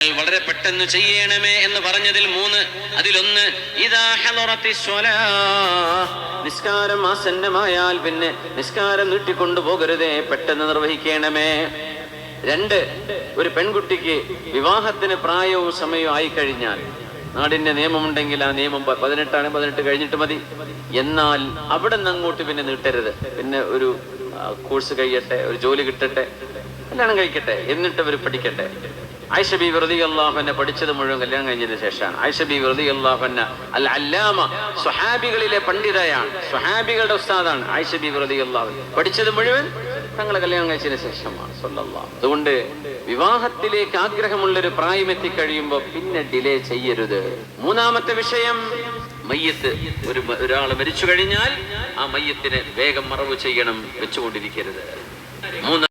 വളരെ പെട്ടെന്ന് ചെയ്യണമേ എന്ന് പറഞ്ഞതിൽ 3, അതിലൊന്ന് ഇദാ ഹളറത്തിസ് സ്വലാഹ്, നിസ്കാരം ആസന്നമായാൽ പിന്നെ നിസ്കാരം നീട്ടിക്കൊണ്ടു പോകരുതേ, പെട്ടെന്ന് നിർവഹിക്കണമേ. 2, ഒരു പെൺകുട്ടിക്ക് വിവാഹത്തിന് പ്രായവും സമയവും ആയിക്കഴിഞ്ഞാൽ നാടിന്റെ നിയമമുണ്ടെങ്കിൽ ആ നിയമം 18 ആണ്, 18 കഴിഞ്ഞിട്ട് മതി. എന്നാൽ അവിടെ നിന്ന് അങ്ങോട്ട് പിന്നെ നീട്ടരുത്. പിന്നെ ഒരു കോഴ്സ് കഴിയട്ടെ, ഒരു ജോലി കിട്ടട്ടെ, കല്യാണം കഴിക്കട്ടെ, എന്നിട്ട് അവർ പഠിക്കട്ടെ. ആയിഷ ബീവി റളിയല്ലാഹു അൻഹ പഠിച്ചത് മുഴുവൻ കല്യാണം കഴിഞ്ഞതിന് ശേഷമാണ്. ആയിഷ ബീവി റളിയല്ലാഹു അൻഹ അൽ അല്ലാമ, സ്വഹാബികളിലെ പണ്ഡിതയാണ്, സ്വഹാബികളുടെ ഉസ്താദാണ് ആയിഷ ബീവി റളിയല്ലാഹു അൻഹ. പഠിച്ചത് മുഴുവൻ തങ്ങളെ കല്യാണം കഴിച്ചതിന് ശേഷമാണ് സ്വല്ലല്ലാഹു. അതുകൊണ്ട് വിവാഹത്തിലേക്ക് ആഗ്രഹമുള്ളൊരു പ്രായം എത്തിക്കഴിയുമ്പോൾ പിന്നെ ഡിലേ ചെയ്യരുത്. 3-ാമത്തെ വിഷയം, മയ്യത്ത്. ഒരാൾ മരിച്ചു കഴിഞ്ഞാൽ ആ മയ്യത്തിനെ വേഗം മറവ് ചെയ്യണം, വെച്ചുകൊണ്ടിരിക്കരുത്. 3